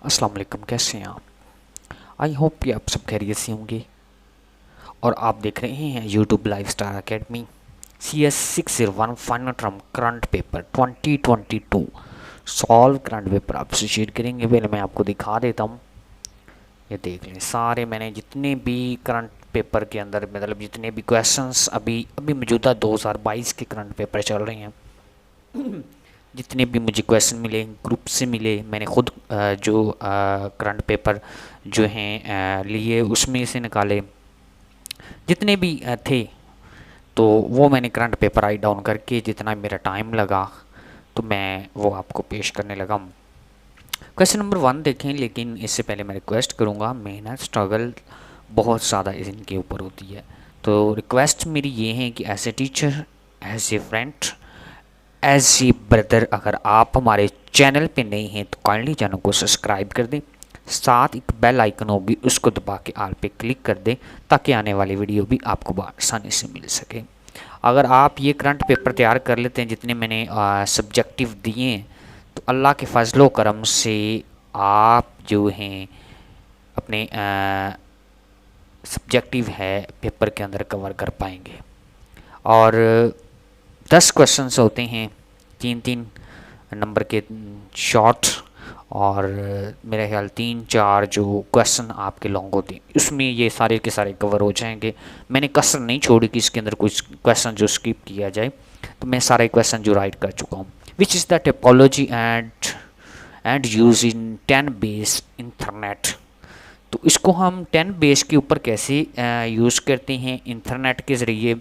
अस्सलाम वालेकुम, कैसे हैं आप? आई होप कि आप सब खैरियत से होंगे और आप देख रहे हैं YouTube live star academy CS601 final term current paper 2022 solve current paper आपसे शेयर करेंगे। पहले मैं आपको दिखा देता हूँ। ये देख लें, सारे मैंने जितने भी करंट पेपर के अंदर मतलब जितने भी क्वेश्चंस अभी अभी मौजूदा 2022 के करंट पेपर चल रहे हैं, जितने भी मुझे क्वेश्चन मिले ग्रुप से मिले, मैंने खुद जो करंट पेपर जो हैं लिए उसमें से निकाले जितने भी थे, तो वो मैंने करंट पेपर राइट डाउन करके जितना मेरा टाइम लगा तो मैं वो आपको पेश करने लगा। क्वेश्चन नंबर 1 देखें, लेकिन इससे पहले मैं रिक्वेस्ट करूँगा, मेहनत स्ट्रगल बहुत ज़्यादा इनके ऊपर होती है, तो रिक्वेस्ट मेरी ये है कि as a teacher, as a friend, as a brother, अगर आप हमारे चैनल पे नए हैं तो काइंडली चैनल को सब्सक्राइब कर दें, साथ एक बेल आइकन होगी उसको दबा के आल पे क्लिक कर दें ताकि आने वाली वीडियो भी आपको आसानी से मिल सके। अगर आप ये करंट पेपर तैयार कर लेते हैं जितने मैंने सब्जेक्टिव दिए हैं, तो अल्लाह के फजलो करम से आप जो हैं अपने सब्जेक्टिव है पेपर के अंदर कवर कर पाएंगे। और 10 क्वेश्चंस होते हैं, 3-3 नंबर के शॉर्ट, और मेरा ख्याल 3-4 जो क्वेश्चन आपके लॉन्ग होते हैं उसमें ये सारे के सारे कवर हो जाएंगे। मैंने कसर नहीं छोड़ी कि इसके अंदर कुछ क्वेश्चन जो स्किप किया जाए, तो मैं सारे क्वेश्चन जो राइट कर चुका हूँ। Which is the topology and use in 10 base internet. तो इसको हम 10 बेस के ऊपर कैसे यूज़ करते हैं इंटरनेट के ज़रिए।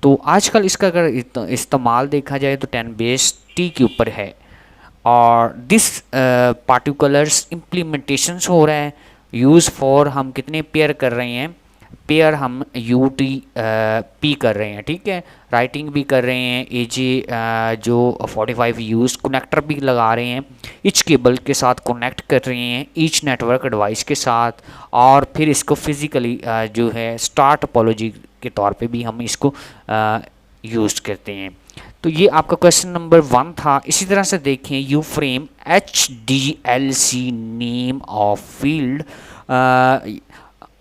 तो आजकल इसका अगर इस्तेमाल देखा जाए तो 10 बेस टी के ऊपर है, और दिस पार्टिकुलर्स इम्प्लीमेंटेशंस हो रहा है यूज़ फॉर, हम कितने पेयर कर रहे हैं, पेयर हम UTP कर रहे हैं, ठीक है, राइटिंग भी कर रहे हैं, AJ जो 45 यूज़ कनेक्टर भी लगा रहे हैं, ईच केबल के साथ कनेक्ट कर रहे हैं ईच नेटवर्क डिवाइस के साथ, और फिर इसको फिज़िकली जो है स्टार टोपोलॉजी के तौर पे भी हम इसको यूज़ करते हैं। तो ये आपका क्वेश्चन नंबर 1 था। इसी तरह से देखें, you frame HDLC name of field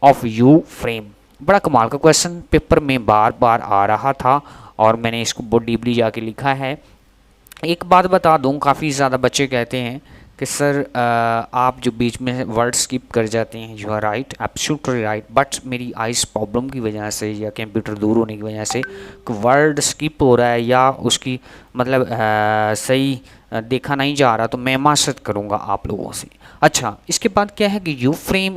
of you frame. बड़ा कमाल का क्वेश्चन पेपर में बार बार आ रहा था और मैंने इसको बहुत डीपली जाके लिखा है। एक बात बता दूं, काफ़ी ज़्यादा बच्चे कहते हैं कि सर आप जो बीच में वर्ड स्किप कर जाते हैं। You are right, absolutely right, but मेरी आइस प्रॉब्लम की वजह से या कंप्यूटर दूर होने की वजह से वर्ड स्किप हो रहा है या उसकी मतलब सही देखा नहीं जा रहा, तो मैं माफ़रत करूँगा आप लोगों से। अच्छा, इसके बाद क्या है कि यू फ्रेम,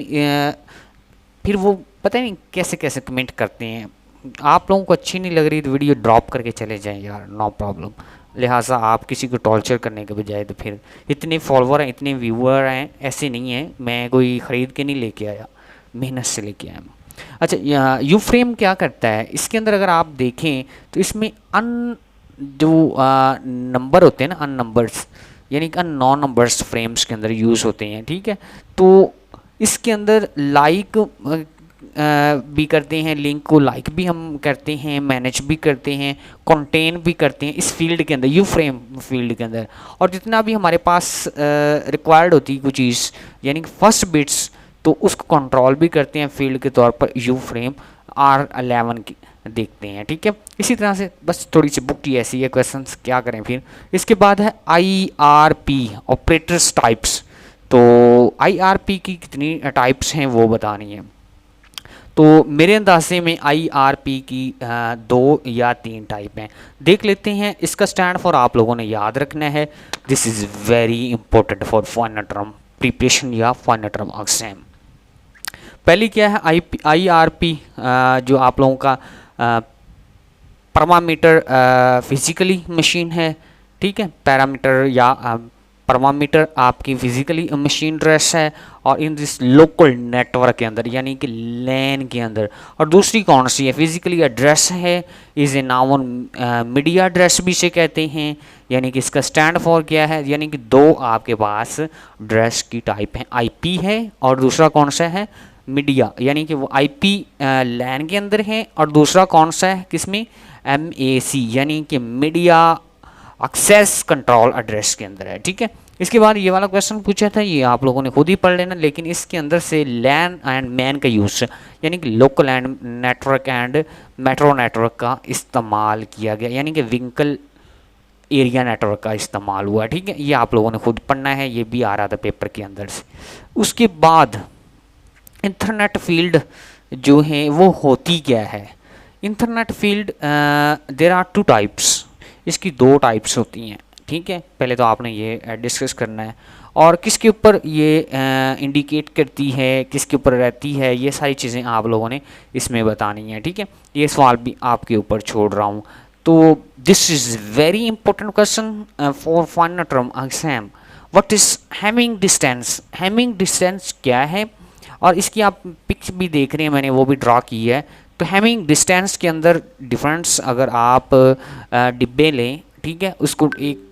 फिर वो पता नहीं कैसे कैसे कमेंट करते हैं। आप लोगों को अच्छी नहीं लग रही तो वीडियो ड्रॉप करके चले जाएं यार, नो प्रॉब्लम। लिहाजा आप किसी को टॉर्चर करने के बजाय, तो फिर इतने फॉलोअर हैं, इतने व्यूअर हैं, ऐसे नहीं है, मैं कोई ख़रीद के नहीं लेके आया, मेहनत से लेके आया मैं। अच्छा, यू फ्रेम क्या करता है इसके अंदर अगर आप देखें तो इसमें अन जो नंबर होते हैं ना, अन नंबर्स यानी कि अन नॉन नंबर्स फ्रेम्स के अंदर यूज़ होते हैं, ठीक है। तो इसके अंदर लाइक भी करते हैं, लिंक को लाइक भी हम करते हैं, मैनेज भी करते हैं, कंटेन भी करते हैं इस फील्ड के अंदर, यू फ्रेम फील्ड के अंदर। और जितना भी हमारे पास रिक्वायर्ड होती है कोई चीज़ यानी कि फर्स्ट बिट्स, तो उसको कंट्रोल भी करते हैं फील्ड के तौर पर यू फ्रेम R11 की देखते हैं, ठीक है। इसी तरह से बस थोड़ी सी बुक की ऐसी है, क्वेश्चंस क्या करें फिर। इसके बाद है IRP ऑपरेटर्स टाइप्स। तो IRP की कितनी टाइप्स हैं वो बतानी है। तो मेरे अंदाजे में IRP की 2 या 3 टाइप हैं, देख लेते हैं। इसका स्टैंड फॉर आप लोगों ने याद रखना है, this is very important for final term preparation या फाइनल टर्म एग्जाम। पहली क्या है, IRP जो आप लोगों का पैरामीटर फिजिकली मशीन है, ठीक है, पैरामीटर या पैरामीटर आपकी फिजिकली मशीन ड्रेस है, और इन दिस लोकल नेटवर्क के अंदर यानी कि लैन के अंदर। और दूसरी कौन सी है, फिजिकली एड्रेस है, is a noun media address भी से कहते हैं, यानी कि इसका स्टैंड फॉर क्या है, यानी कि 2 आपके पास ड्रेस की टाइप है, IP है और दूसरा कौन सा है, मीडिया, यानी कि वो IP लैन के अंदर है, और दूसरा कौन सा है किसमें, MAC यानी कि मीडिया एक्सेस कंट्रोल एड्रेस के अंदर है, ठीक है। इसके बाद ये वाला क्वेश्चन पूछा था, ये आप लोगों ने खुद ही पढ़ लेना, लेकिन इसके अंदर से लैन एंड मैन का यूज़ यानी कि local and network and metro network का इस्तेमाल किया गया, यानी कि व्हीकल एरिया नेटवर्क का इस्तेमाल हुआ। ठीक है, ये आप लोगों ने खुद पढ़ना है, ये भी आ रहा था पेपर के अंदर से। उसके बाद इंटरनेट फील्ड जो है वो होती क्या है। Internet field there are two types, इसकी दो टाइप्स होती हैं। ठीक है, पहले तो आपने ये डिस्कस करना है, और किसके ऊपर ये इंडिकेट करती है, किसके ऊपर रहती है, ये सारी चीज़ें आप लोगों ने इसमें बतानी है। ठीक है, ये सवाल भी आपके ऊपर छोड़ रहा हूँ। तो this is very important question for final term exam. What is Hamming distance, Hamming distance क्या है, और इसकी आप पिक्स भी देख रहे हैं, मैंने वो भी ड्रा की है। तो हैमिंग डिस्टेंस के अंदर डिफरेंस, अगर आप डिब्बे लें, ठीक है, उसको एक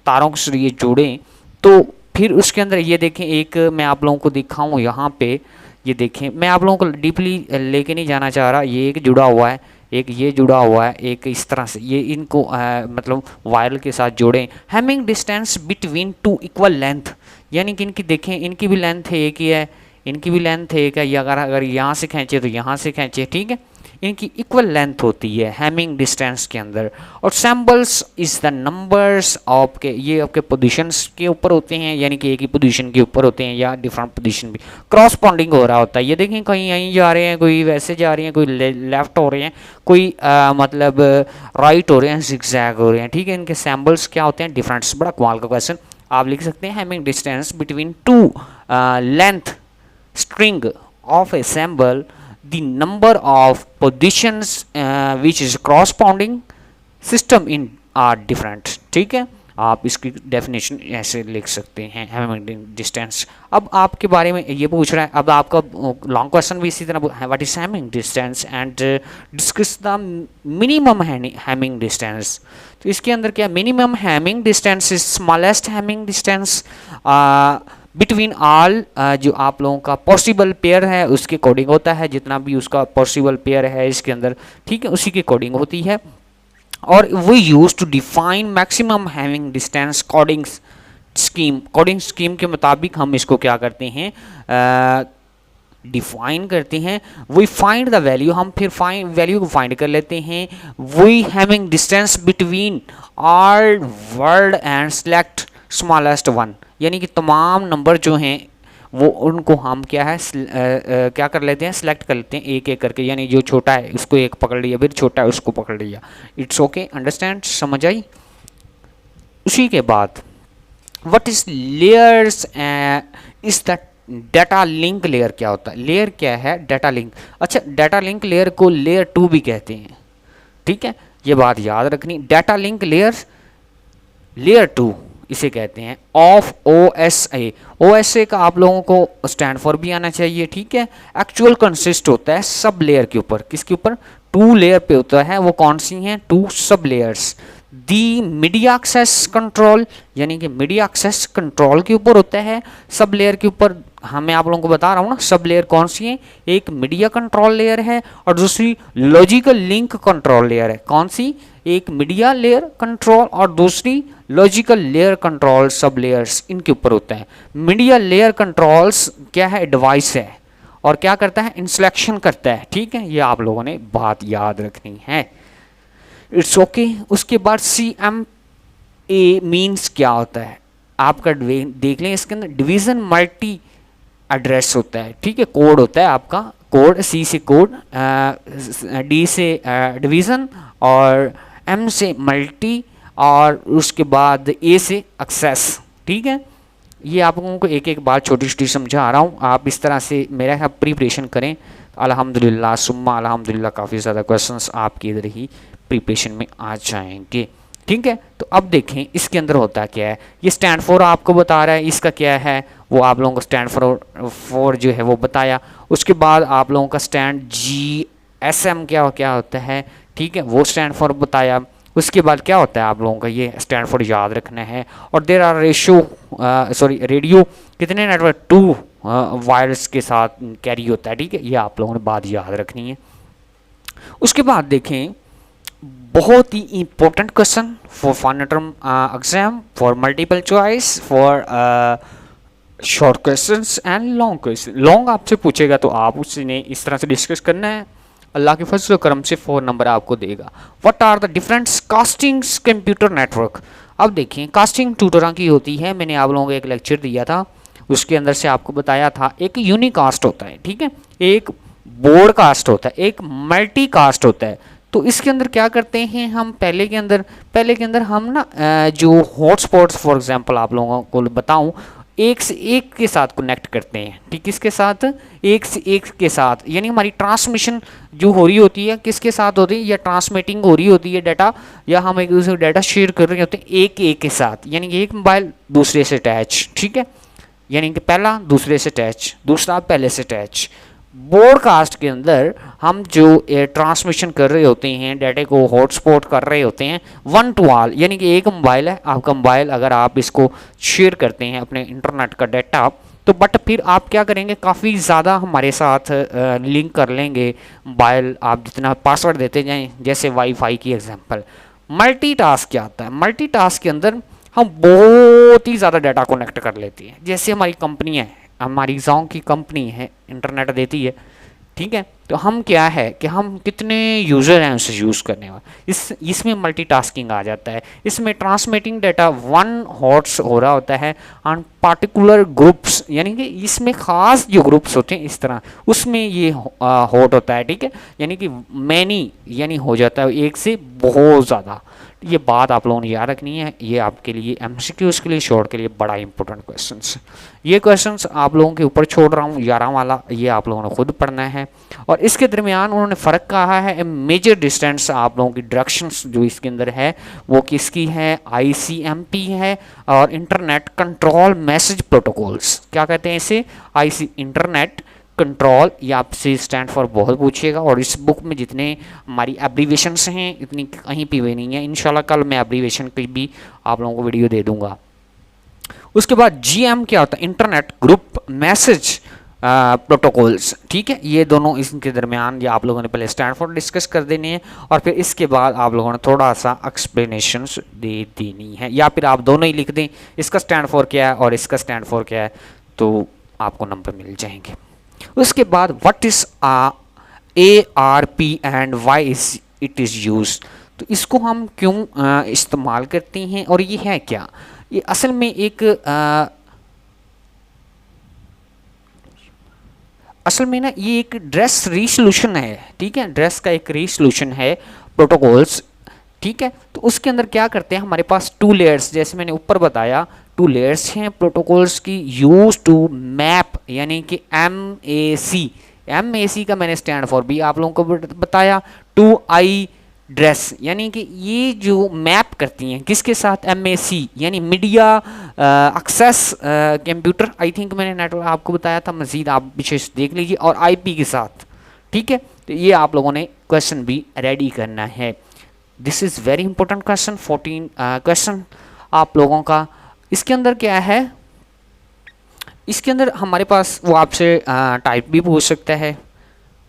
तारों के जरिए जोड़ें, तो फिर उसके अंदर ये देखें, एक मैं आप लोगों को दिखाऊं यहाँ पे, ये देखें, मैं आप लोगों को डीपली लेके नहीं जाना चाह रहा, ये एक जुड़ा हुआ है, एक ये जुड़ा हुआ है, एक इस तरह से, ये इनको मतलब वायर के साथ जोड़ें। Hamming distance between two equal length, यानी कि इनकी देखें, इनकी भी लेंथ एक ही है, इनकी भी लेंथ एक है, या अगर यहाँ से खींचे तो यहाँ से खींचे। ठीक है, इनकी इक्वल लेंथ होती है हैमिंग डिस्टेंस के अंदर। और symbols is the numbers of के, ये आपके पोजीशंस के ऊपर होते हैं, यानी कि एक ही पोजीशन के ऊपर होते हैं, या डिफरेंट पोजीशन भी क्रॉसपॉन्डिंग हो रहा होता है। ये देखें, कहीं यहीं जा रहे हैं, कोई वैसे जा रहे हैं, कोई लेफ्ट हो रहे हैं, कोई मतलब राइट हो रहे हैं, जिगजैग हो रहे हैं। ठीक है, इनके सैम्बल्स क्या होते हैं, डिफरेंट्स। बड़ा कमाल का क्वेश्चन, आप लिख सकते हैं Hamming distance between two length string of a symbol, the number of positions which is corresponding system in are different। ठीक है, आप इसकी डेफिनेशन ऐसे लिख सकते हैं हैमिंग डिस्टेंस। अब आपके बारे में ये पूछ रहा है, अब आपका लॉन्ग क्वेश्चन भी इसी तरह, what is Hamming distance and discuss the minimum Hamming distance. तो इसके अंदर क्या, minimum Hamming distance is smallest Hamming distance between all, जो आप लोगों का पॉसिबल पेयर है उसके अकॉर्डिंग होता है, जितना भी उसका पॉसिबल पेयर है इसके अंदर, ठीक है, उसी के अकॉर्डिंग होती है। और we use to define maximum Hamming distance coding scheme, coding scheme के मुताबिक हम इसको क्या करते हैं, डिफाइन करते हैं। वी फाइंड द वैल्यू, हम फिर वैल्यू को फाइंड कर लेते हैं। We Hamming distance between all word and select smallest one, यानी कि तमाम नंबर जो हैं वो उनको हम क्या है क्या कर लेते हैं, सिलेक्ट कर लेते हैं एक एक करके, यानी जो छोटा है उसको एक पकड़ लिया, फिर छोटा है उसको पकड़ लिया। इट्स ओके, अंडरस्टैंड, समझ आई। उसी के बाद what is layers is the data link layer, क्या होता है, लेयर क्या है, डाटा लिंक। अच्छा, डाटा लिंक लेयर को लेयर 2 भी कहते हैं। ठीक है, ये बात याद रखनी, डाटा लिंक लेयर 2 इसे कहते हैं ऑफ OSA। OSA का आप लोगों को स्टैंड फॉर भी आना चाहिए। ठीक है, एक्चुअल कंसिस्ट होता है सब लेयर के ऊपर, किसके ऊपर, 2 लेयर पे होता है। वो कौन सी हैं, 2 सब लेयर्स। दी मीडिया एक्सेस कंट्रोल, यानी कि मीडिया एक्सेस कंट्रोल के ऊपर होता है सब लेयर के ऊपर। मैं आप लोगों को बता रहा हूँ ना, सब लेयर कौन सी है, एक मीडिया कंट्रोल लेयर है और दूसरी लॉजिकल लिंक कंट्रोल लेयर है। कौन सी, एक मीडिया लेयर कंट्रोल और दूसरी लॉजिकल लेयर कंट्रोल, सब लेयर्स इनके ऊपर होता है। मीडिया लेयर कंट्रोल्स क्या है, डिवाइस है, और क्या करता है, इंस्ट्रक्शन करता है। ठीक है, ये आप लोगों ने बात याद रखनी है। It's okay. उसके बाद CMA मीन्स क्या होता है, आपका देख लें, इसके अंदर डिवीज़न मल्टी एड्रेस होता है। ठीक है, कोड होता है आपका, कोड, C से कोड, D से डिवीज़न, और M से मल्टी, और उसके बाद A से एक्सेस। ठीक है, ये आप लोगों को एक एक बात छोटी छोटी समझा रहा हूँ, आप इस तरह से मेरा प्रिपरेशन करें। अल्हम्दुलिल्लाह सुम्मा अल्हम्दुलिल्लाह, काफ़ी ज़्यादा क्वेश्चंस आपके इधर ही प्रिपरेशन में आ जाएंगे। ठीक है, तो अब देखें इसके अंदर होता क्या है। ये स्टैंड फॉर आपको बता रहा है, इसका क्या है वो आप लोगों को स्टैंड फॉर जो है वो बताया। उसके बाद आप लोगों का स्टैंड GSM क्या होता है, ठीक है, वो स्टैंड फॉर बताया। उसके बाद क्या होता है आप लोगों का, ये स्टैंड फॉर याद रखना है। और देर आर रेडियो कितने नेटवर्क, 2 वायर्स के साथ कैरी होता है। ठीक है, ये आप लोगों ने बात याद रखनी है। उसके बाद देखें बहुत ही important question for final term exam, for multiple choice, for short questions and long question. Long आपसे पूछेगा तो आप उसने इस तरह से डिस्कस करना है, अल्लाह के फजल करम से 4 नंबर आपको देगा। What are the different castings computer network. अब देखिए कास्टिंग 2 तरह की होती है, मैंने आप लोगों को एक लेक्चर दिया था, उसके अंदर से आपको बताया था एक यूनिकास्ट होता है, ठीक है, एक बोर्ड कास्ट होता है, एक मल्टी कास्ट होता है। तो इसके अंदर क्या करते हैं हम, पहले के अंदर हम ना जो हॉटस्पॉट्स फॉर एग्जांपल आप लोगों को बताऊं, एक से एक के साथ कनेक्ट करते हैं, ठीक, किसके साथ, एक से एक के साथ, यानी हमारी ट्रांसमिशन जो हो रही होती है किसके साथ होती है, या ट्रांसमिटिंग हो रही होती है डाटा, या हम एक दूसरे को डाटा शेयर कर रहे होते हैं एक के साथ, यानी कि एक मोबाइल दूसरे से अटैच, ठीक है, यानी कि पहला दूसरे से अटैच, दूसरा पहले से अटैच। ब्रॉडकास्ट के अंदर हम जो ट्रांसमिशन कर रहे होते हैं, डाटा को हॉटस्पॉट कर रहे होते हैं वन टू ऑल, यानी कि एक मोबाइल है आपका, मोबाइल अगर आप इसको शेयर करते हैं अपने इंटरनेट का डाटा, तो बट फिर आप क्या करेंगे, काफ़ी ज़्यादा हमारे साथ लिंक कर लेंगे मोबाइल, आप जितना पासवर्ड देते जाएं, जैसे वाईफाई की एग्जांपल। मल्टीटास्क क्या आता है, मल्टीटास्क के अंदर हम बहुत ही ज़्यादा डाटा कनेक्ट कर लेते हैं, जैसे हमारी कंपनी है, हमारी एग्जाम की कंपनी है, इंटरनेट देती है, ठीक है, तो हम क्या है कि हम कितने यूज़र हैं उसे यूज़ करने वाले, इसमें मल्टीटास्किंग आ जाता है। इसमें ट्रांसमिटिंग डाटा वन हॉट्स हो रहा होता है ऑन पार्टिकुलर ग्रुप्स, यानी कि इसमें ख़ास जो ग्रुप्स होते हैं इस तरह उसमें ये हॉट होता है, ठीक है, यानी कि मैनी यानी हो जाता है एक से बहुत ज़्यादा। ये बात आप लोगों ने याद रखनी है, ये आपके लिए एमसीक्यूज़ के लिए, शॉर्ट के लिए बड़ा इंपॉर्टेंट क्वेश्चंस। ये क्वेश्चंस आप लोगों के ऊपर छोड़ रहा हूँ, 11 वाला ये आप लोगों ने खुद पढ़ना है। और इसके दरमियान उन्होंने फ़र्क कहा है, मेजर डिस्टेंस आप लोगों की डायरेक्शंस जो इसके अंदर है वो किसकी है, ICMP है, और इंटरनेट कंट्रोल मैसेज प्रोटोकॉल्स, क्या कहते हैं इसे, इंटरनेट कंट्रोल, ये आपसे स्टैंड फॉर बहुत पूछिएगा, और इस बुक में जितने हमारी एब्रीवेशंस हैं इतनी कहीं पे भी नहीं है, इंशाल्लाह कल मैं एब्रीवेशन की भी आप लोगों को वीडियो दे दूंगा। उसके बाद GM क्या होता है, इंटरनेट ग्रुप मैसेज प्रोटोकॉल्स, ठीक है, ये दोनों इसके दरमियान ये आप लोगों ने पहले स्टैंड फॉर डिस्कस कर देने हैं, और फिर इसके बाद आप लोगों ने थोड़ा सा एक्सप्लेनेशंस दे देनी है, या फिर आप दोनों ही लिख दें, इसका स्टैंड फॉर क्या है और इसका स्टैंड फॉर क्या है, तो आपको नंबर मिल जाएंगे। उसके बाद what is ARP and why is it is use, तो इसको हम क्यों इस्तेमाल करते हैं और ये है क्या, ये असल में एक असल में ना ये एक ड्रेस रीसोल्यूशन है, ठीक है, ड्रेस का एक रीसोल्यूशन है प्रोटोकॉल्स, ठीक है, तो उसके अंदर क्या करते हैं, हमारे पास 2 लेयर्स, जैसे मैंने ऊपर बताया 2 लेयर्स हैं प्रोटोकॉल्स की, यूज टू मैप, यानी कि MAC का मैंने स्टैंड फॉर भी आप लोगों को बताया, टू आई ड्रेस, यानी कि ये जो मैप करती हैं किसके साथ, MAC यानी media access computer, I think मैंने नेटवर्क आपको बताया था, मजीद आप पीछे देख लीजिए, और IP के साथ, ठीक है, तो ये आप लोगों ने क्वेश्चन भी रेडी करना है। This is very important question, 14 question आप लोगों का। इसके अंदर क्या है, इसके अंदर हमारे पास वो आपसे टाइप भी पूछ सकता है,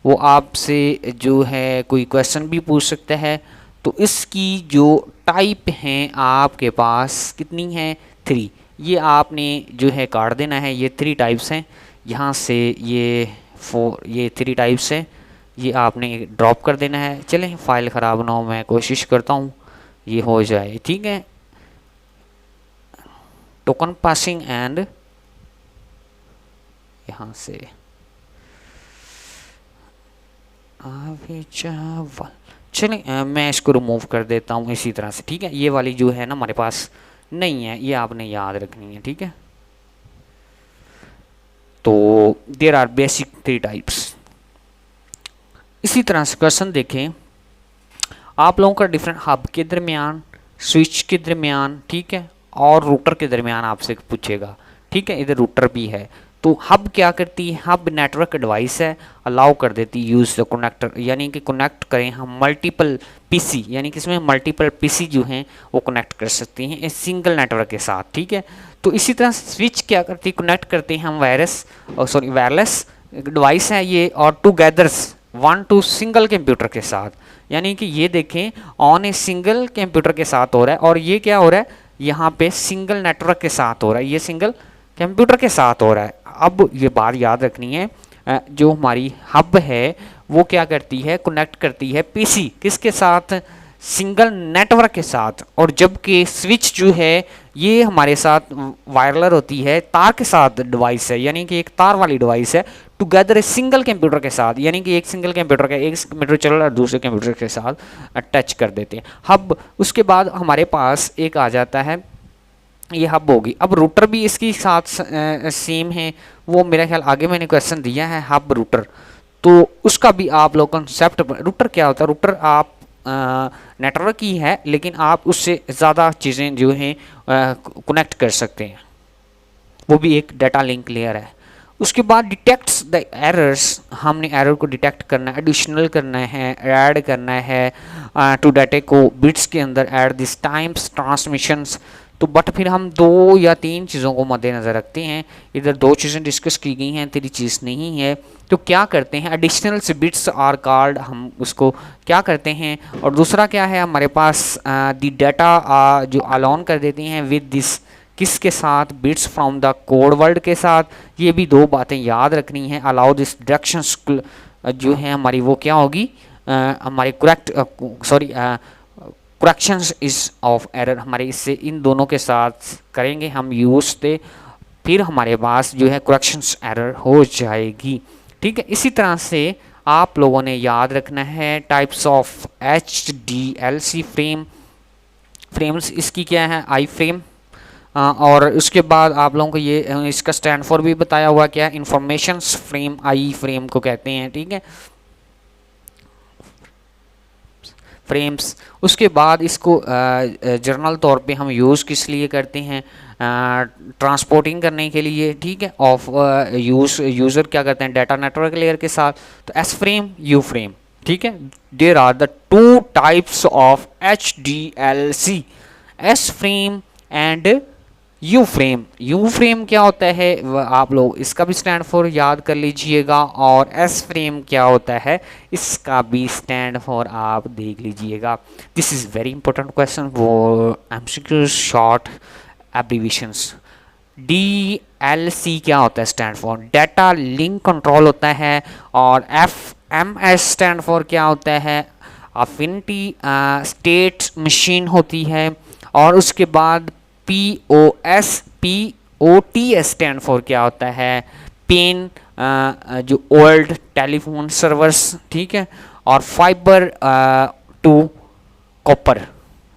वो आपसे जो है कोई क्वेश्चन भी पूछ सकता है, तो इसकी जो टाइप हैं आपके पास कितनी हैं, 3, ये आपने जो है काट देना है, ये 3 टाइप्स हैं, यहाँ से ये 3 टाइप्स हैं, ये आपने ड्रॉप कर देना है। चलें फाइल ख़राब ना हो, मैं कोशिश करता हूँ ये हो जाए, ठीक है, टोकन पासिंग एंड यहाँ से चलें मैं इसको रिमूव कर देता हूँ इसी तरह से, ठीक है, ये वाली जो है ना हमारे पास नहीं है, ये आपने याद रखनी है, ठीक है, तो देयर आर बेसिक 3 टाइप्स। इसी तरह से क्वेश्चन देखें, आप लोगों का डिफरेंट हब के दरमियान, स्विच के दरमियान, ठीक है, और रूटर के दरमियान आपसे पूछेगा, ठीक है, इधर रूटर भी है, तो हब क्या करती है, हब नेटवर्क डिवाइस है, अलाउ कर देती है यूज़ द कनेक्टर, यानी कि कनेक्ट करें हम मल्टीपल PC, यानी कि इसमें मल्टीपल PC जो हैं वो कनेक्ट कर सकती हैं इस सिंगल नेटवर्क के साथ, ठीक है। तो इसी तरह स्विच क्या करती है, कनेक्ट करते हैं हम वायरलेस डिवाइस है ये, और टुगेदर्स 1 टू सिंगल कंप्यूटर के साथ, यानी कि ये देखें ऑन ए सिंगल कंप्यूटर के साथ हो रहा है, और ये क्या हो रहा है, यहाँ पे सिंगल नेटवर्क के साथ हो रहा है, ये सिंगल कंप्यूटर के साथ हो रहा है। अब ये बात याद रखनी है, जो हमारी हब है वो क्या करती है, कनेक्ट करती है पीसी किसके साथ, सिंगल नेटवर्क के साथ, और जबकि स्विच जो है ये हमारे साथ वायरलर होती है, तार के साथ डिवाइस है, यानी कि एक तार वाली डिवाइस है, टुगेदर सिंगल कंप्यूटर के साथ, यानी कि एक सिंगल कंप्यूटर का एक कंप्यूटर चल रहा है दूसरे कंप्यूटर के साथ टच कर देते हैं हब। उसके बाद हमारे पास एक आ जाता है, ये हब होगी। अब रूटर भी इसके साथ सेम है, वो मेरा ख्याल आगे मैंने क्वेश्चन दिया है हब रूटर, तो उसका भी आप लोग कंसेप्ट, रूटर क्या होता है, रूटर आप नेटवर्क ही है लेकिन आप उससे ज़्यादा चीज़ें जो हैं कनेक्ट कर सकते हैं, वो भी एक डाटा लिंक लेयर है। उसके बाद डिटेक्ट्स द एरर्स, हमने एरर को डिटेक्ट करना है, एडिशनल करना है, ऐड करना है टू डाटा को बिट्स के अंदर ऐड दिस टाइम्स ट्रांसमिशंस। तो बट फिर हम 2 या 3 चीज़ों को मद्देनज़र रखते हैं, इधर 2 चीज़ें डिस्कस की गई हैं, 3 चीज़ नहीं है, तो क्या करते हैं, एडिशनल बिट्स आर कॉल्ड, हम उसको क्या करते हैं। और दूसरा क्या है हमारे पास, दी डाटा जो अलाउन कर देते हैं विद दिस, किसके साथ, bits from the code word के साथ। ये भी 2 बातें याद रखनी है। अलाउ दिस डायरेक्शंस जो है हमारी वो क्या होगी, हमारी करेक्शंस इज ऑफ एरर, हमारे इससे इन दोनों के साथ करेंगे हम यूज थे, फिर हमारे पास जो है करेक्शंस एरर हो जाएगी। ठीक है, इसी तरह से आप लोगों ने याद रखना है टाइप्स ऑफ HDLC फ्रेम्स, इसकी क्या है, आई फ्रेम, और उसके बाद आप लोगों को ये इसका स्टैंड फॉर भी बताया हुआ, क्या इंफॉर्मेशंस फ्रेम, आई फ्रेम को कहते हैं। ठीक है, फ्रेम्स। उसके बाद इसको जर्नल तौर पे हम यूज़ किस लिए करते हैं, ट्रांसपोर्टिंग करने के लिए। ठीक है, ऑफ यूज़र क्या करते हैं डाटा नेटवर्क लेयर के साथ, तो एस फ्रेम, यू फ्रेम। ठीक है, there are the 2 types of HDLC, S frame and U frame. U frame क्या होता है, आप लोग इसका भी स्टैंड फॉर याद कर लीजिएगा, और एस फ्रेम क्या होता है इसका भी स्टैंड फॉर आप देख लीजिएगा। This is very important question for MCQ short abbreviations. DLC क्या होता है, stand for data link control होता है, और FMS स्टैंड फॉर क्या होता है, अफिनिटी स्टेट मशीन होती है। और उसके बाद POTS स्टैंड फॉर क्या होता है, पेन जो ओल्ड टेलीफोन सर्वर्स। ठीक है, और फाइबर टू कॉपर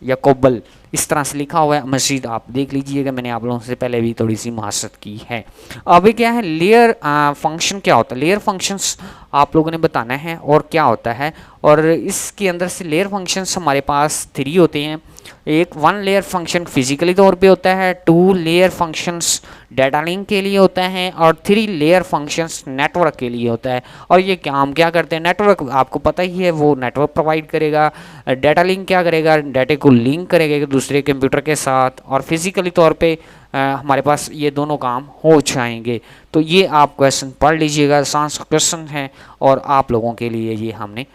या कोबल, इस तरह से लिखा हुआ है। मजीद आप देख लीजिएगा, मैंने आप लोगों से पहले भी थोड़ी सी महासत की है। अभी क्या है, लेयर फंक्शन क्या होता है, लेयर फंक्शंस आप लोगों ने बताना है और क्या होता है। और इसके अंदर से लेयर फंक्शंस हमारे पास 3 होते हैं। एक 1 लेयर फंक्शन फिजिकली तौर पे होता है, 2 लेयर फंक्शंस डाटा लिंक के लिए होता है, और 3 लेयर फंक्शंस नेटवर्क के लिए होता है। और ये काम क्या करते हैं, नेटवर्क आपको पता ही है, वो नेटवर्क प्रोवाइड करेगा, डाटा लिंक क्या करेगा, डाटे को लिंक करेगा एक दूसरे कंप्यूटर के साथ, और फिजिकली तौर पे हमारे पास ये दोनों काम हो जाएंगे। तो ये आप क्वेश्चन पढ़ लीजिएगा, आसान सा क्वेश्चन है, और आप लोगों के लिए ये हमने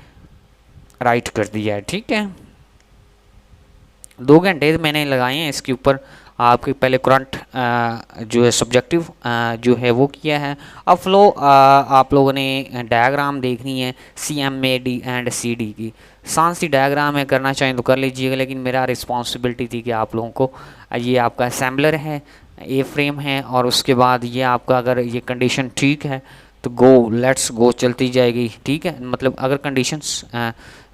राइट कर दिया है। ठीक है, 2 घंटे मैंने लगाए हैं इसके ऊपर, आपके पहले करंट जो है सब्जेक्टिव जो है वो किया है। अब फ्लो आप लोगों ने डायग्राम देखनी है CMAD एंड CD की, आसान सी डायग्राम है, करना चाहें तो कर लीजिएगा, लेकिन मेरा रिस्पॉन्सिबिलिटी थी कि आप लोगों को, ये आपका असेंबलर है, ए फ्रेम है, और उसके बाद ये आपका अगर ये कंडीशन ठीक है तो गो, लेट्स गो चलती जाएगी। ठीक है, मतलब अगर कंडीशंस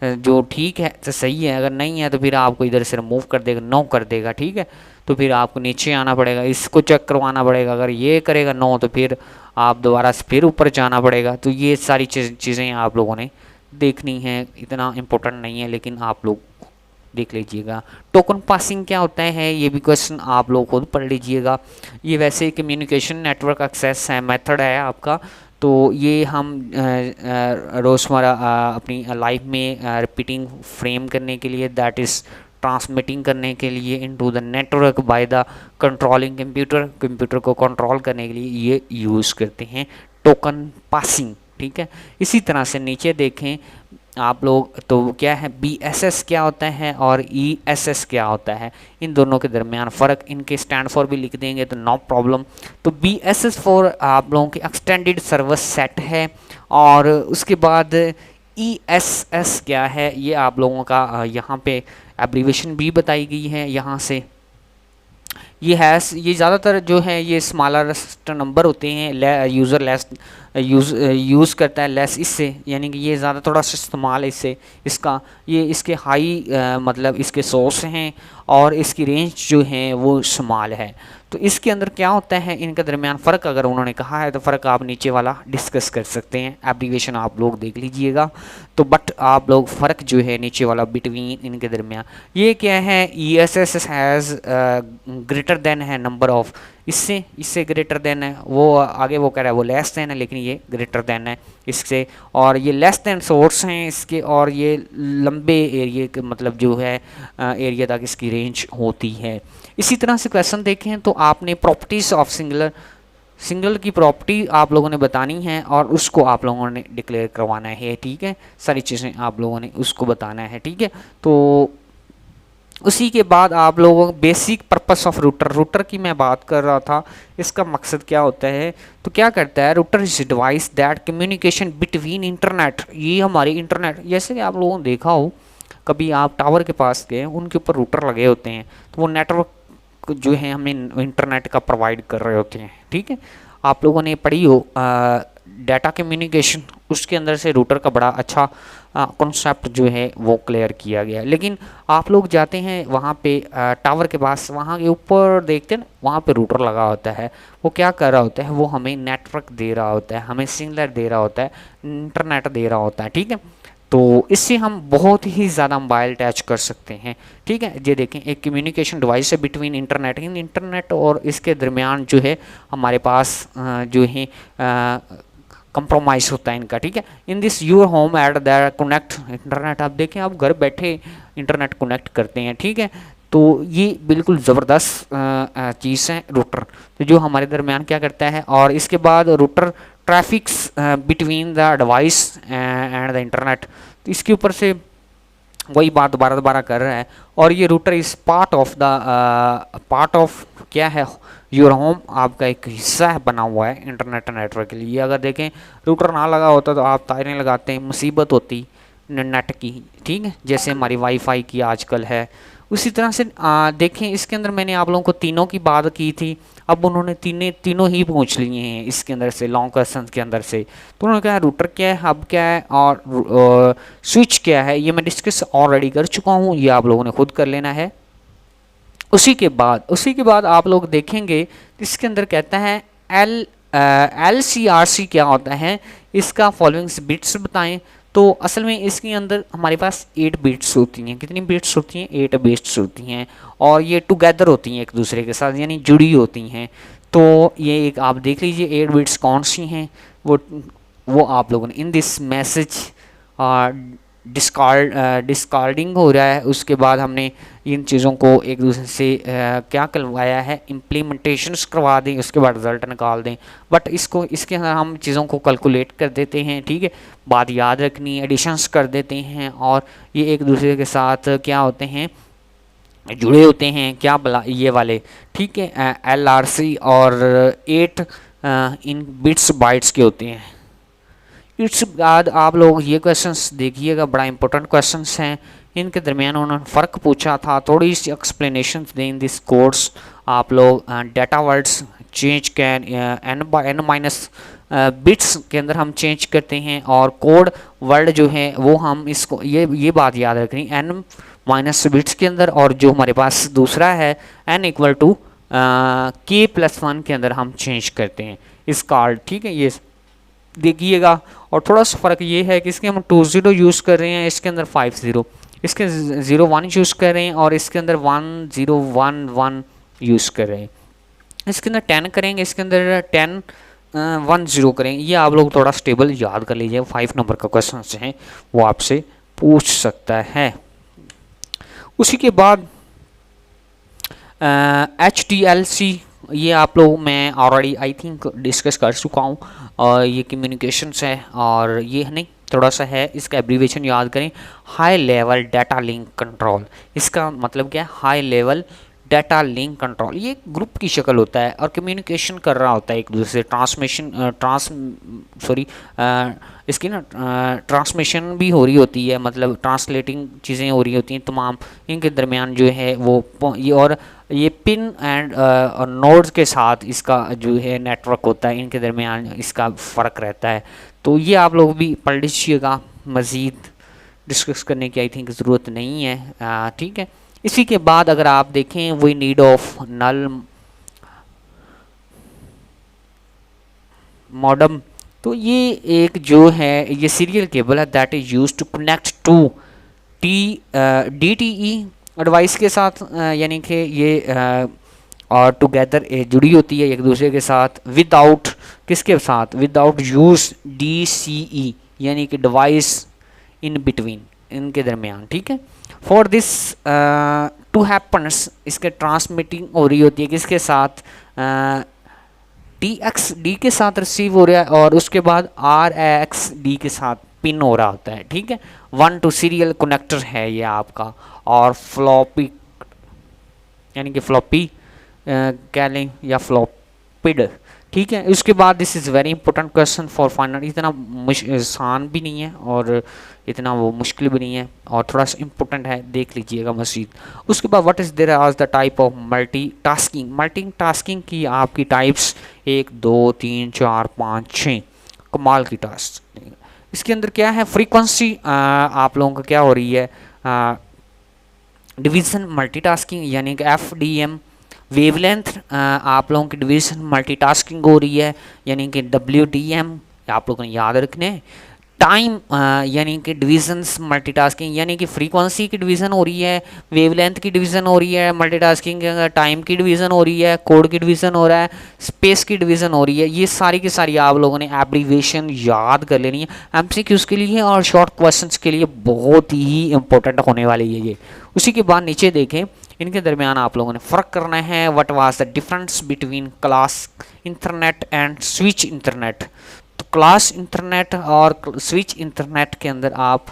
जो ठीक है तो सही है, अगर नहीं है तो फिर आपको इधर से रिमूव कर देगा, नो कर देगा। ठीक है, तो फिर आपको नीचे आना पड़ेगा, इसको चेक करवाना पड़ेगा, अगर ये करेगा नो तो फिर आप दोबारा से फिर ऊपर जाना पड़ेगा। तो ये सारी चीज़ें आप लोगों ने देखनी है, इतना इम्पोर्टेंट नहीं है, लेकिन आप लोग देख लीजिएगा। टोकन पासिंग क्या होता है, ये भी क्वेश्चन आप लोग खुद पढ़ लीजिएगा। ये वैसे कम्युनिकेशन नेटवर्क एक्सेस है, मेथड है आपका, तो ये हम रोज़मर्रा अपनी लाइफ में रिपीटिंग फ्रेम करने के लिए, दैट इज़ ट्रांसमिटिंग करने के लिए into the network by the controlling computer को कंट्रोल करने के लिए ये यूज़ करते हैं टोकन पासिंग। ठीक है, इसी तरह से नीचे देखें आप लोग तो क्या है BSS क्या होता है और ESS क्या होता है, इन दोनों के दरमियान फ़र्क, इनके स्टैंड फॉर भी लिख देंगे तो नो प्रॉब्लम। तो BSS फॉर आप लोगों की एक्सटेंडेड सर्विस सेट है, और उसके बाद ESS क्या है ये आप लोगों का यहाँ पे एब्रीवेशन भी बताई गई है यहाँ से। ये ज़्यादातर जो है ये स्मॉलर नंबर होते हैं, यूज़र लेस यूज़ करता है लेस इससे, यानी कि ये ज़्यादा थोड़ा सा इस्तेमाल इससे इसका, ये इसके हाई मतलब इसके सोर्स हैं और इसकी रेंज जो है वो स्मॉल है। तो इसके अंदर क्या होता है, इनके दरमियान फ़र्क अगर उन्होंने कहा है तो फ़र्क आप नीचे वाला डिस्कस कर सकते हैं, एब्रीवेशन आप लोग देख लीजिएगा। तो बट आप लोग फ़र्क जो है नीचे वाला बिटवीन इनके दरमियान ये क्या है, ESS हैज़ ग्रेटर देन है नंबर ऑफ, इससे ग्रेटर देन है, वो आगे वो कह रहा है वो लेस देन है, लेकिन ये ग्रेटर देन है इससे, और ये लेस देन सोर्स हैं इसके, और ये लंबे एरिया के मतलब जो है एरिया तक इसकी रेंज होती है। इसी तरह से क्वेश्चन देखें तो आपने प्रॉपर्टीज़ ऑफ सिंगल की प्रॉपर्टी आप लोगों ने बतानी है और उसको आप लोगों ने डिक्लेयर करवाना है, ठीक है, सारी चीज़ें आप लोगों ने उसको बताना है, ठीक है। तो उसी के बाद आप लोगों को बेसिक पर्पस ऑफ रूटर की मैं बात कर रहा था, इसका मकसद क्या होता है, तो क्या करता है router is device that communication between internet, ये हमारी इंटरनेट, जैसे कि आप लोगों ने देखा हो कभी आप टावर के पास गए उनके ऊपर रूटर लगे होते हैं, तो वो नेटवर्क जो है हमें इंटरनेट का प्रोवाइड कर रहे होते हैं, ठीक है। आप लोगों ने पढ़ी हो डाटा कम्युनिकेशन, उसके अंदर से रूटर का बड़ा अच्छा कॉन्सेप्ट जो है वो क्लियर किया गया है। लेकिन आप लोग जाते हैं वहाँ पे टावर के पास, वहाँ के ऊपर देखते हैं वहाँ पे रूटर लगा होता है, वो क्या कर रहा होता है, वो हमें नेटवर्क दे रहा होता है, हमें सिग्नल दे रहा होता है, इंटरनेट दे रहा होता है, ठीक है। तो इससे हम बहुत ही ज़्यादा मोबाइल अटैच कर सकते हैं, ठीक है। ये देखें एक कम्युनिकेशन डिवाइस है बिटवीन इंटरनेट और इसके दरमियान जो है हमारे पास जो है कंप्रोमाइज़ होता है इनका, ठीक है। In this your home at that connect internet, आप देखें आप घर बैठे इंटरनेट कनेक्ट करते हैं, ठीक है। तो ये बिल्कुल ज़बरदस्त चीज़ है रूटर, तो जो हमारे दरमियान क्या करता है। और इसके बाद router traffics between the device and the internet, तो इसके ऊपर से वही बात दोबारा दोबारा कर रहा है। और ये रूटर इस पार्ट ऑफ क्या है, योर होम, आपका एक हिस्सा है बना हुआ है इंटरनेट नेटवर्क के लिए। अगर देखें रूटर ना लगा होता तो आप तारें लगाते हैं, मुसीबत होती नेट की, ठीक है, जैसे हमारी वाईफाई की आजकल है। उसी तरह से देखें इसके अंदर मैंने आप लोगों को तीनों की बात की थी, अब उन्होंने तीनों ही पूछ लिए हैं इसके अंदर से, लॉन्ग क्वेश्चन के अंदर से। तो उन्होंने कहा रूटर क्या है, हब क्या है और स्विच क्या है, ये मैं डिस्कस ऑलरेडी कर चुका हूँ, ये आप लोगों ने खुद कर लेना है। उसी के बाद आप लोग देखेंगे इसके अंदर कहता है LCRC क्या होता है, इसका फॉलोइंग्स बिट्स बताएं। तो असल में इसके अंदर हमारे पास 8 बिट्स होती हैं, कितनी बिट्स होती हैं, 8 बिट्स होती हैं, और ये टुगेदर होती हैं एक दूसरे के साथ, यानी जुड़ी होती हैं। तो ये एक आप देख लीजिए 8 बिट्स कौन सी हैं, वो आप लोगों ने इन दिस मैसेज डिस्कार्डिंग हो रहा है। उसके बाद हमने इन चीज़ों को एक दूसरे से क्या करवाया है, इम्प्लीमेंटेशंस करवा दें, उसके बाद रिज़ल्ट निकाल दें। बट इसके अंदर हम चीज़ों को कैलकुलेट कर देते हैं, ठीक है, बात याद रखनी, एडिशंस कर देते हैं, और ये एक दूसरे के साथ क्या होते हैं, जुड़े होते हैं, क्या बला ये वाले, ठीक है, LRC और 8 इन बिट्स बाइट्स के होते हैं। इसके बाद आप लोग ये क्वेश्चंस देखिएगा, बड़ा इंपॉर्टेंट क्वेश्चंस हैं, इनके दरमियान उन्होंने फ़र्क पूछा था, थोड़ी सी एक्सप्लेनेशन दें इन दिस कोर्स। आप लोग data words change can n- bits के अंदर हम चेंज करते हैं, और कोड वर्ड जो है वो हम इसको ये बात याद रखनी, n- बिट्स के अंदर, और जो हमारे पास दूसरा है n = k+1 के अंदर हम चेंज करते हैं इस कार्ड, ठीक है, ये देखिएगा। और थोड़ा सा फ़र्क ये है कि इसके हम 20 यूज़ कर रहे हैं, इसके अंदर 50, इसके 01 यूज़ कर रहे हैं, और इसके अंदर 1011 यूज़ कर रहे हैं। इसके अंदर 10 करेंगे, इसके अंदर 1010 करेंगे। ये आप लोग थोड़ा स्टेबल याद कर लीजिए, 5 नंबर का क्वेश्चन हैं वो आपसे पूछ सकता है। उसी के बाद HTLC, ये आप लोग मैं ऑलरेडी आई थिंक डिस्कस कर चुका हूँ, और ये कम्युनिकेशंस है, और ये नहीं थोड़ा सा है, इसका एब्रीविएशन याद करें, high level data link control. इसका मतलब क्या है, high level data link control. ये ग्रुप की शक्ल होता है और कम्युनिकेशन कर रहा होता है एक दूसरे से, इसकी ना ट्रांसमिशन भी हो रही होती है, मतलब ट्रांसलेटिंग चीज़ें हो रही होती हैं तमाम, इनके दरमियान जो है वो ये, और ये पिन एंड नोड्स के साथ इसका जो है नेटवर्क होता है, इनके दरमियान इसका फ़र्क रहता है। तो ये आप लोग भी पढ़ लीजिएगा, मज़ीद डिस्कस करने की आई थिंक ज़रूरत नहीं है, ठीक है। इसी के बाद अगर आप देखें we need of null modem, तो ये एक जो है ये सीरियल केबल है that is use to connect to DTE device के साथ, यानी कि ये और टुगेदर जुड़ी होती है एक दूसरे के साथ, विदाउट किसके साथ, विदाउट यूज DCE यानी कि डिवाइस इन बिटवीन, इनके दरमियान, ठीक है। फॉर दिस टू हैपन्स, इसके ट्रांसमिटिंग हो रही होती है किसके साथ, TXD के साथ रिसीव हो रहा है और उसके बाद RXD के साथ पिन हो रहा होता है, ठीक है। 1 to सीरियल कनेक्टर है ये आपका, और फ्लॉपी यानी कि फ्लॉपी कह लें या फ्लॉपिड, ठीक है। उसके बाद this is very important question for final, इतना आसान भी नहीं है और इतना वो मुश्किल भी नहीं है, और थोड़ा सा इंपॉर्टेंट है, देख लीजिएगा मज़ीद। उसके बाद व्हाट इज़ देयर आज द टाइप ऑफ मल्टीटास्किंग की आपकी टाइप्स 1 2 3 4 5 6 कमाल की टास्क। इसके अंदर क्या है, फ्रीक्वेंसी आप लोगों का क्या हो रही है, डिवीज़न मल्टीटास्किंग यानी कि FDM। वेवलेंथ आप लोगों की डिवीज़न मल्टीटास्किंग हो रही है यानी कि WDM, आप लोगों ने याद रखने। टाइम यानी कि डिवीजन्स मल्टीटास्किंग, यानी कि फ्रीक्वेंसी की डिवीज़न हो रही है, वेवलेंथ की डिवीज़न हो रही है, मल्टीटास्किंग टाइम की डिवीज़न हो रही है, कोड की डिवीज़न हो रहा है, स्पेस की डिवीज़न हो रही है। ये सारी की सारी आप लोगों ने एब्रीविएशन याद कर लेनी है MCQs के लिए और शॉर्ट क्वेश्चंस के लिए, बहुत ही इंपॉर्टेंट होने वाली है ये। उसी के बाद नीचे देखें, इनके दरमियान आप लोगों ने फ़र्क करना है, what was the difference between class internet and switch internet. तो क्लास इंटरनेट और स्विच इंटरनेट के अंदर आप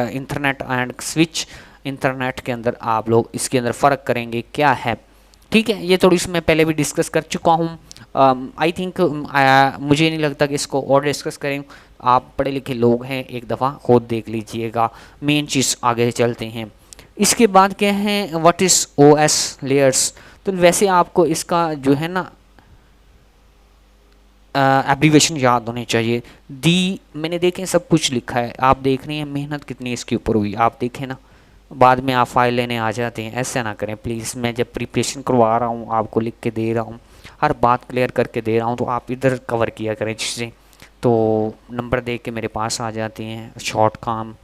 इंटरनेट एंड स्विच इंटरनेट के अंदर आप लोग इसके अंदर फ़र्क करेंगे क्या है, ठीक है। ये थोड़ी सी मैं पहले भी डिस्कस कर चुका हूँ, आई थिंक मुझे नहीं लगता कि इसको और डिस्कस करें, आप पढ़े लिखे लोग हैं, एक दफ़ा खुद देख लीजिएगा। मेन चीज़ आगे चलते हैं। इसके बाद क्या है, व्हाट इज़ OS लेयर्स। तो वैसे आपको इसका जो है ना एब्रीविएशन याद होने चाहिए। मैंने देखें सब कुछ लिखा है, आप देख रहे हैं मेहनत कितनी इसके ऊपर हुई, आप देखें ना, बाद में आप फाइल लेने आ जाते हैं, ऐसा ना करें प्लीज़। मैं जब प्रिपरेशन करवा रहा हूँ, आपको लिख के दे रहा हूँ, हर बात क्लियर करके दे रहा हूँ, तो आप इधर कवर किया करें चीज़ें, तो नंबर देख के मेरे पास आ जाते हैं। शॉर्ट काम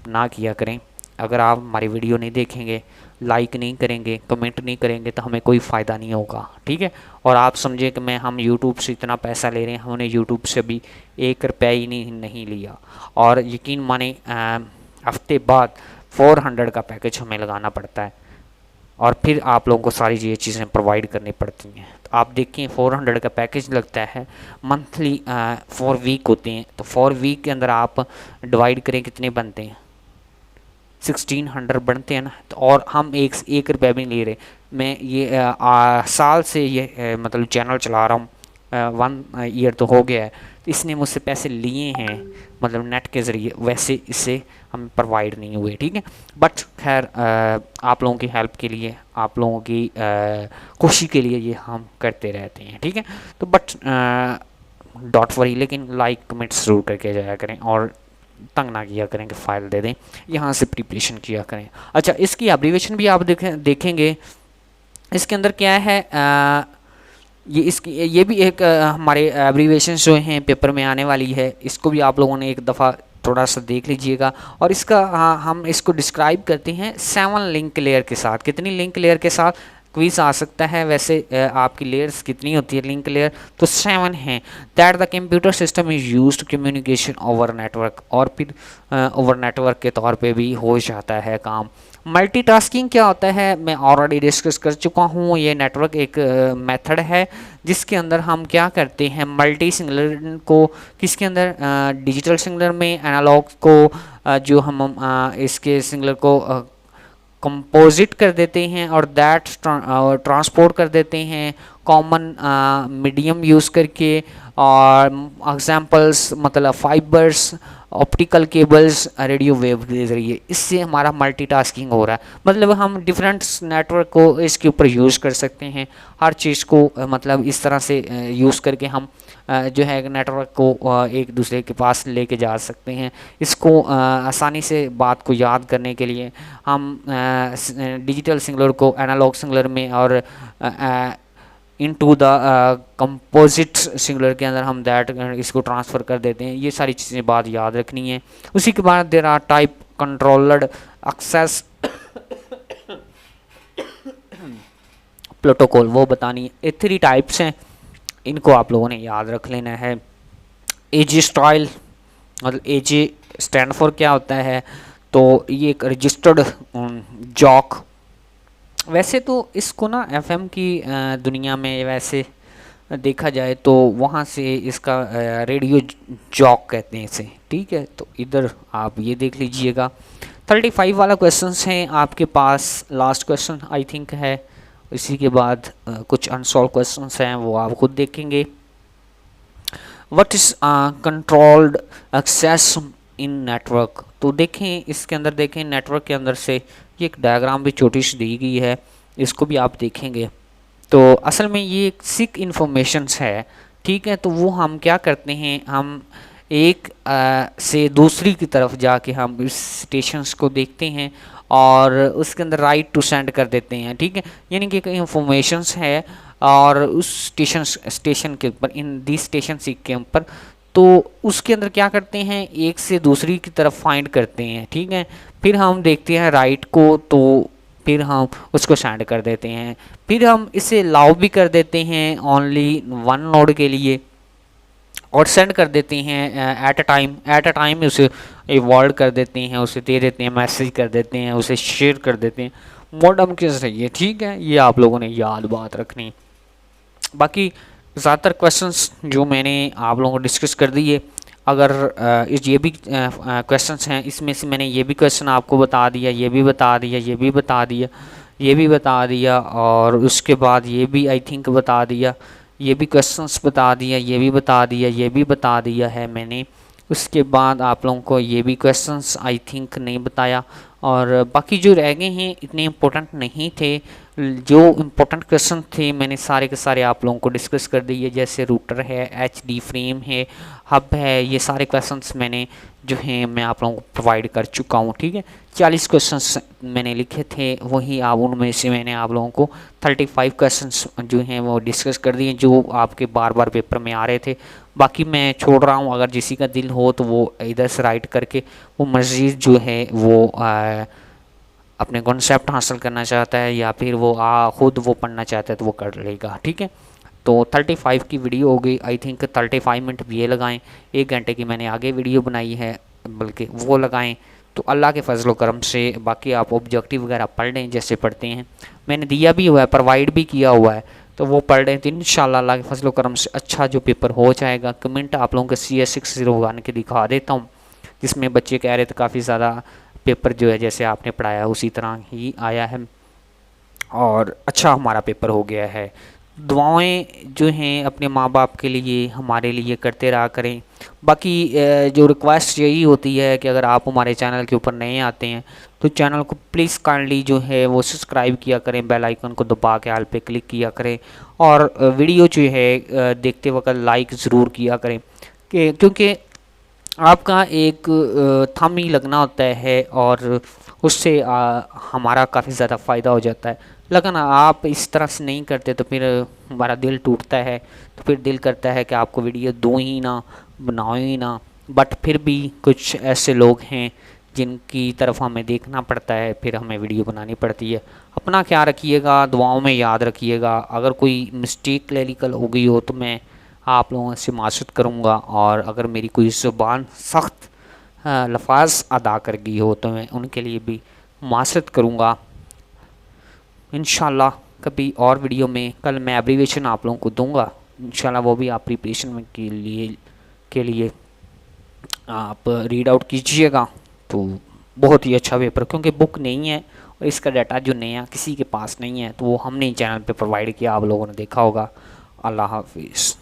ना किया करें। अगर आप हमारी वीडियो नहीं देखेंगे, लाइक नहीं करेंगे, कमेंट नहीं करेंगे, तो हमें कोई फ़ायदा नहीं होगा, ठीक है। और आप समझे कि हम यूट्यूब से इतना पैसा ले रहे हैं, हमने यूट्यूब से भी 1 रुपया ही नहीं लिया, और यकीन माने हफ्ते बाद 400 का पैकेज हमें लगाना पड़ता है, और फिर आप लोगों को सारी ये चीज़ें प्रोवाइड करनी पड़ती हैं। तो आप देखिए 400 का पैकेज लगता है, मंथली 4 वीक होते हैं, तो 4 वीक के अंदर आप डिवाइड करें कितने बनते हैं, 1600 बनते हैं ना। तो और हम 1 रुपया भी नहीं ले रहे। मैं ये साल से ये मतलब चैनल चला रहा हूँ, 1 ईयर तो हो गया है, तो इसने मुझसे पैसे लिए हैं, मतलब नेट के ज़रिए, वैसे इससे हमें प्रोवाइड नहीं हुए, ठीक है। बट खैर आप लोगों की हेल्प के लिए, आप लोगों की खुशी के लिए ये हम करते रहते हैं, ठीक है। तो बट डोंट वरी, लेकिन लाइक कमेंट ज़रूर करके जाया करें और तंग ना किया करें कि फ़ाइल दे दें, यहाँ से प्रिपरेशन किया करें। अच्छा, इसकी एब्रीविएशन भी आप देखेंगे इसके अंदर क्या है, ये भी एक हमारे एब्रीविएशन जो हैं पेपर में आने वाली है, इसको भी आप लोगों ने एक दफ़ा थोड़ा सा देख लीजिएगा। और इसका हम इसको डिस्क्राइब करते हैं 7 लिंक लेयर के साथ। कितनी लिंक लेयर के साथ? क्विज आ सकता है। वैसे आपकी लेयर्स कितनी होती है लिंक लेयर, तो 7 है। That the computer system is used communication over network, और फिर ओवर नेटवर्क के तौर पे भी हो जाता है काम। मल्टीटास्किंग क्या होता है मैं ऑलरेडी डिस्कस कर चुका हूँ। ये नेटवर्क एक मेथड है जिसके अंदर हम क्या करते हैं, मल्टी सिंगुलर को किसके अंदर, डिजिटल सिंगुलर में एनालॉग को जो हम इसके सिंगुलर को कंपोजिट कर देते हैं और दैट ट्रांसपोर्ट कर देते हैं कॉमन मीडियम यूज़ करके। और एग्जांपल्स मतलब fibres, optical cables, radio wave के ज़रिए, इससे हमारा मल्टीटास्किंग हो रहा है। मतलब हम डिफरेंट नेटवर्क को इसके ऊपर यूज़ कर सकते हैं। हर चीज़ को मतलब इस तरह से यूज़ करके हम जो है नेटवर्क को एक दूसरे के पास लेके जा सकते हैं। इसको आसानी से बात को याद करने के लिए हम डिजिटल सिंगुलर को एनालॉग सिंगुलर में और इनटू द कंपोजिट सिंगुलर के अंदर हम दैट इसको ट्रांसफ़र कर देते हैं। ये सारी चीज़ें बात याद रखनी है। उसी के बाद there are type controlled access protocol, वो बतानी है। 3 टाइप्स हैं, इनको आप लोगों ने याद रख लेना है। एजी स्टाइल, मतलब एजी स्टैंड फॉर क्या होता है, तो ये एक रजिस्टर्ड जॉक। वैसे तो इसको ना एफएम की दुनिया में वैसे देखा जाए तो वहाँ से इसका रेडियो जॉक कहते हैं इसे, ठीक है। तो इधर आप ये देख लीजिएगा। 35 वाला क्वेश्चंस हैं आपके पास, लास्ट क्वेश्चन आई थिंक है। इसी के बाद कुछ अनसॉल्व क्वेश्चंस हैं, वो आप खुद देखेंगे। What is controlled access in network, तो देखें इसके अंदर, देखें नेटवर्क के अंदर से ये एक डायग्राम भी छोटी सी दी गई है, इसको भी आप देखेंगे। तो असल में ये एक सिक इन्फॉर्मेशंस है, ठीक है। तो वो हम क्या करते हैं, हम एक से दूसरी की तरफ जाके हम इस स्टेशंस को देखते हैं और उसके अंदर राइट टू सेंड कर देते हैं, ठीक है। यानी कि इंफॉर्मेशंस है और उस स्टेशन के ऊपर, इन दी स्टेशन सीख के ऊपर, तो उसके अंदर क्या करते हैं, एक से दूसरी की तरफ फाइंड करते हैं, ठीक है। फिर हम देखते हैं राइट को, तो फिर हम उसको सेंड कर देते हैं। फिर हम इसे लाउ भी कर देते हैं ओनली 1 नोड के लिए और सेंड कर देते हैं एट अ टाइम उसे इवॉल्व कर देते हैं, उसे दे देते हैं, मैसेज कर देते हैं, उसे शेयर कर देते हैं मॉडेम के ज़रिए, ठीक है। ये आप लोगों ने याद बात रखनी। बाकी ज़्यादातर क्वेश्चंस जो मैंने आप लोगों को डिस्कस कर दिए, अगर ये भी क्वेश्चंस हैं, इसमें से मैंने ये भी क्वेश्चन आपको बता दिया, ये भी बता दिया, ये भी बता दिया, ये भी बता दिया, और उसके बाद ये भी आई थिंक बता दिया, ये भी क्वेश्चंस बता दिया, ये भी बता दिया, ये भी बता दिया है मैंने। उसके बाद आप लोगों को ये भी क्वेश्चंस आई थिंक नहीं बताया, और बाकी जो रह गए हैं इतने इम्पोर्टेंट नहीं थे। जो इम्पोर्टेंट क्वेश्चन थे मैंने सारे के सारे आप लोगों को डिस्कस कर दिए, जैसे रूटर है, एचडी फ्रेम है, हब है, ये सारे क्वेश्चंस मैंने जो हैं मैं आप लोगों को प्रोवाइड कर चुका हूँ, ठीक है। 40 क्वेश्चंस मैंने लिखे थे, वही आप उनमें से मैंने आप लोगों को 35 क्वेश्चंस जो हैं वो डिस्कस कर दिए, जो आपके बार बार पेपर में आ रहे थे। बाकी मैं छोड़ रहा हूँ, अगर किसी का दिल हो तो वो इधर से राइट करके वो मज़ीद जो है वो अपने कॉन्सेप्ट हासिल करना चाहता है या फिर वो खुद वो पढ़ना चाहता है तो वो कर लेगा, ठीक है। तो 35 की वीडियो हो गई, आई थिंक 35 मिनट ये लगाएं, 1 घंटे की मैंने आगे वीडियो बनाई है, बल्कि वो लगाएं। तो अल्लाह के फजल करम से बाकी आप ऑब्जेक्टिव वगैरह पढ़ लें जैसे पढ़ते हैं, मैंने दिया भी हुआ है, प्रोवाइड भी किया हुआ है, तो वो पढ़ लें तो इंशाल्लाह अल्लाह के फजल करम से अच्छा जो पेपर हो जाएगा। कमेंट आप लोगों के CS 601 के दिखा देता हूँ, जिसमें बच्चे कह रहे थे काफ़ी ज़्यादा पेपर जो है जैसे आपने पढ़ाया उसी तरह ही आया है और अच्छा हमारा पेपर हो गया है। दुआएं जो हैं अपने माँ बाप के लिए हमारे लिए करते रहा करें। बाकी जो रिक्वेस्ट यही होती है कि अगर आप हमारे चैनल के ऊपर नए आते हैं तो चैनल को प्लीज़ काइंडली जो है वो सब्सक्राइब किया करें, बेल आइकन को दबा के ऑल पे क्लिक किया करें, और वीडियो जो है देखते वक्त लाइक ज़रूर किया करें, क्योंकि आपका एक थंब ही लगना होता है और उससे हमारा काफ़ी ज़्यादा फ़ायदा हो जाता है। लेकिन आप इस तरह से नहीं करते तो फिर हमारा दिल टूटता है, तो फिर दिल करता है कि आपको वीडियो दूँ ही ना, बनाओ ही ना। बट फिर भी कुछ ऐसे लोग हैं जिनकी तरफ हमें देखना पड़ता है, फिर हमें वीडियो बनानी पड़ती है। अपना ख्याल रखिएगा, दुआओं में याद रखिएगा। अगर कोई मिस्टेक क्लरिकल हो गई हो तो मैं आप लोगों से माफ़ी करूँगा, और अगर मेरी कोई ज़ुबान सख्त लफाज अदा कर गई हो तो मैं उनके लिए भी माफ़ी करूँगा। इंशाल्लाह कभी और वीडियो में कल मैं एब्रीवेशन आप लोगों को दूंगा, इंशाल्लाह वो भी आप प्रिपरेशन में के लिए आप रीड आउट कीजिएगा। तो बहुत ही अच्छा पेपर, क्योंकि बुक नहीं है और इसका डाटा जो नया किसी के पास नहीं है, तो वो हमने चैनल पे प्रोवाइड किया, आप लोगों ने देखा होगा। अल्लाह हाफिज़।